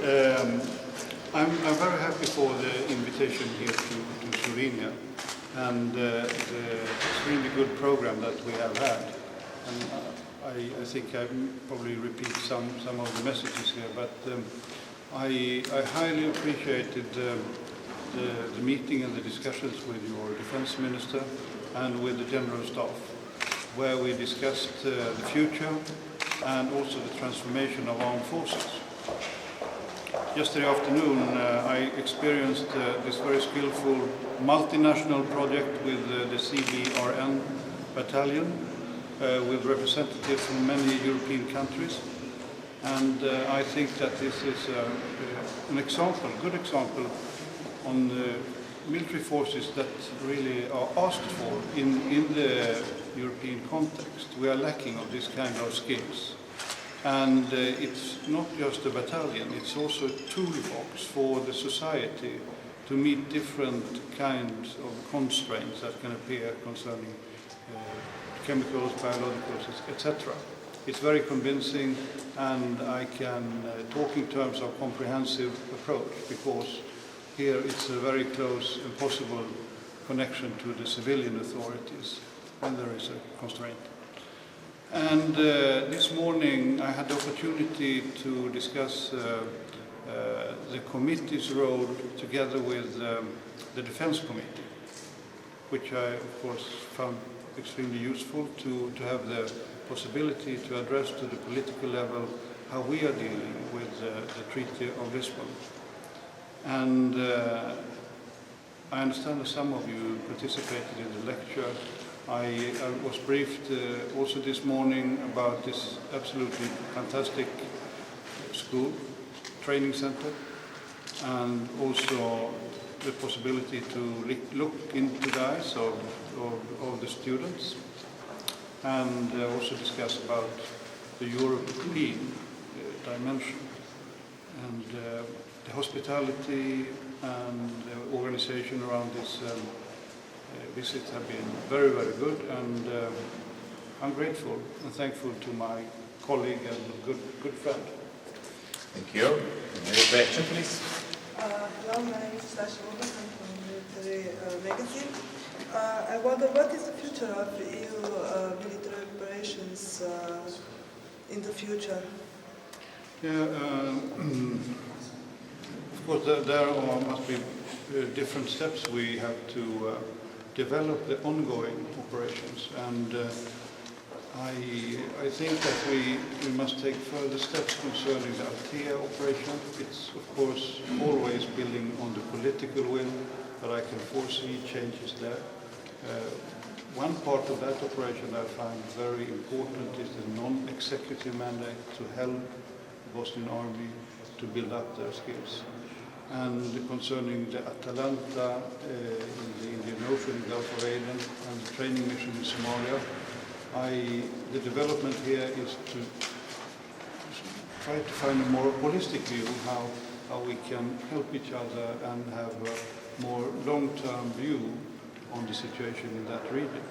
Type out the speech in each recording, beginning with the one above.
Um, I'm very happy for the invitation here to Slovenia and the extremely good program that we have had. And I think I probably repeat some of the messages here, but I highly appreciated the meeting and the discussions with your defense minister and with the general staff, where we discussed the future and also the transformation of armed forces. Yesterday afternoon I experienced this very skillful multinational project with the CBRN battalion with representatives from many European countries, and I think that this is an example, a good example on military forces that really are asked for in the European context. We are lacking of this kind of skills. And it's not just a battalion, it's also a toolbox for the society to meet different kinds of constraints that can appear concerning chemicals, biologicals, etc. It's very convincing, and I can talk in terms of comprehensive approach, because here it's a very close and possible connection to the civilian authorities when there is a constraint. And this morning I had the opportunity to discuss the committee's role together with the Defense Committee, which I of course found extremely useful to have the possibility to address to the political level how we are dealing with the Treaty of Lisbon. And I understand that some of you participated in the lecture. I was briefed also this morning about this absolutely fantastic school, training center, and also the possibility to look into the eyes of the students, and also discuss about the European dimension, and the hospitality and the organization around this visits have been very, very good, and I'm grateful and thankful to my colleague and good friend. Thank you. Any question, please? Hello, my name is Sasha Wogan. I'm from Military Magazine. I wonder, what is the future of EU military operations in the future? Yeah, of course, there must be different steps we have to develop the ongoing operations, and I think that we must take further steps concerning the Althea operation. It's of course always building on the political will, but I can foresee changes there. One part of that operation I find very important is the non-executive mandate to help the Bosnian army to build up their skills. And concerning the Atalanta in the Indian Ocean, Gulf of Aden, and the training mission in Somalia, the development here is to try to find a more holistic view how we can help each other and have a more long-term view on the situation in that region.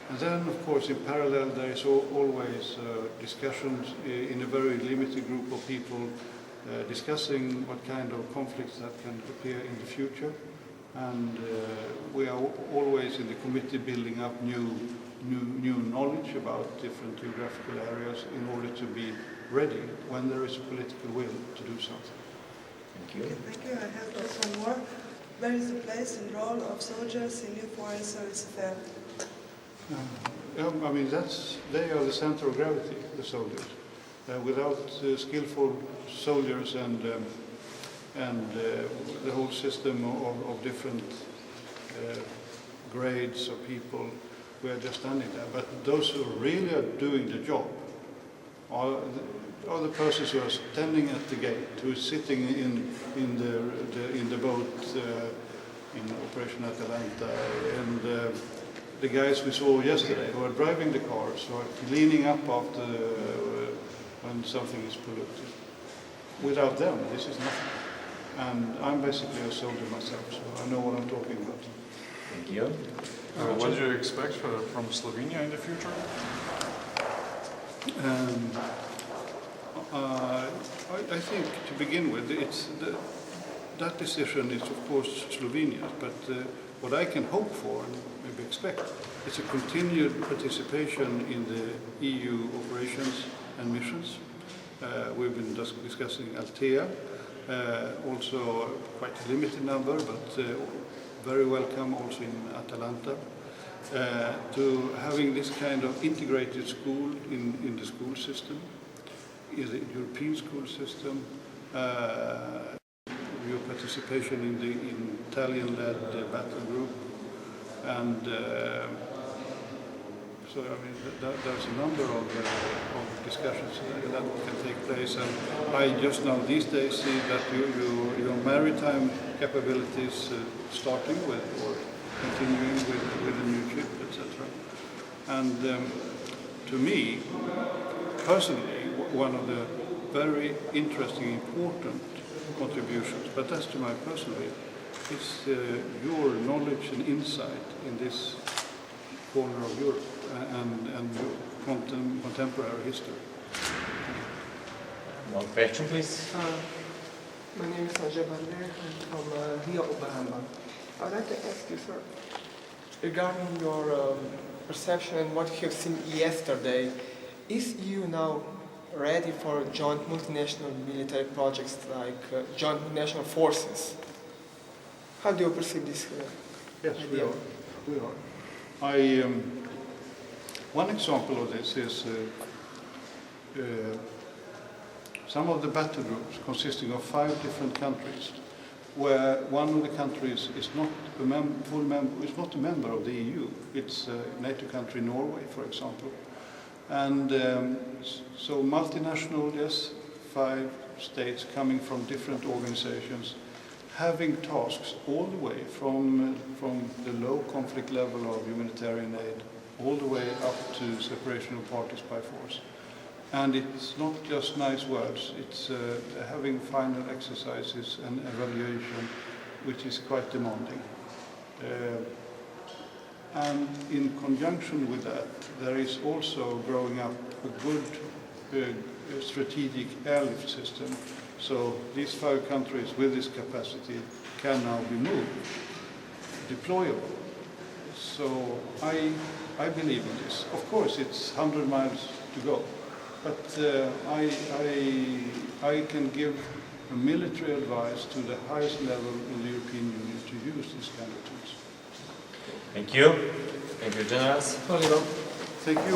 And then, of course, in parallel, there is always discussions in a very limited group of people discussing what kind of conflicts that can appear in the future, and we are always in the committee building up new knowledge about different geographical areas in order to be ready when there is a political will to do something. Thank you. Okay, thank you. I have also more. Where is the place and role of soldiers in new foreign service affairs? I mean, they are the center of gravity, the soldiers. Without skillful soldiers and the whole system of different grades of people, we are just standing there. But those who really are doing the job are the persons who are standing at the gate, who are sitting in the boat in Operation Atalanta, and the guys we saw yesterday who are driving the cars, who are cleaning up after when something is polluted. Without them, this is nothing. And I'm basically a soldier myself, so I know what I'm talking about. Thank you. What do you expect from Slovenia in the future? I think to begin with, that decision is of course Slovenia's, but what I can hope for and maybe expect is a continued participation in the EU operations and missions. We've been discussing Althea, also quite a limited number, but very welcome also in Atalanta. To having this kind of integrated school in the school system, in the European school system, your participation in the Italian-led battle group, and so I mean there's a number of discussions that can take place, and I just now these days see that your maritime capabilities starting with or continuing with a new ship, etc. And to me, personally, one of the very interesting, important contributions, but that's to my personally, is your knowledge and insight in this corner of Europe and your contemporary history. One question, please. My name is Sanjay Bande. I'm from Rio Obahamba. I would like to ask you, sir, regarding your perception and what you have seen yesterday, is EU now ready for joint multinational military projects like joint multinational forces? How do you perceive this Yes, idea? we are. One example of this is some of the battle groups consisting of 5 different countries, where one of the countries is not a member of the EU. It's a NATO country, Norway, for example. And so multinational, yes, 5 states coming from different organizations, having tasks all the way from the low conflict level of humanitarian aid all the way up to separation of parties by force. And it's not just nice words, it's having final exercises and evaluation, which is quite demanding. And in conjunction with that, there is also growing up a good strategic airlift system. So these 5 countries with this capacity can now be moved, deployable. So I believe in this. Of course, it's 100 miles to go, but I can give a military advice to the highest level in the European Union to use these kind of tools. Thank you. Thank you, Generals. Thank you.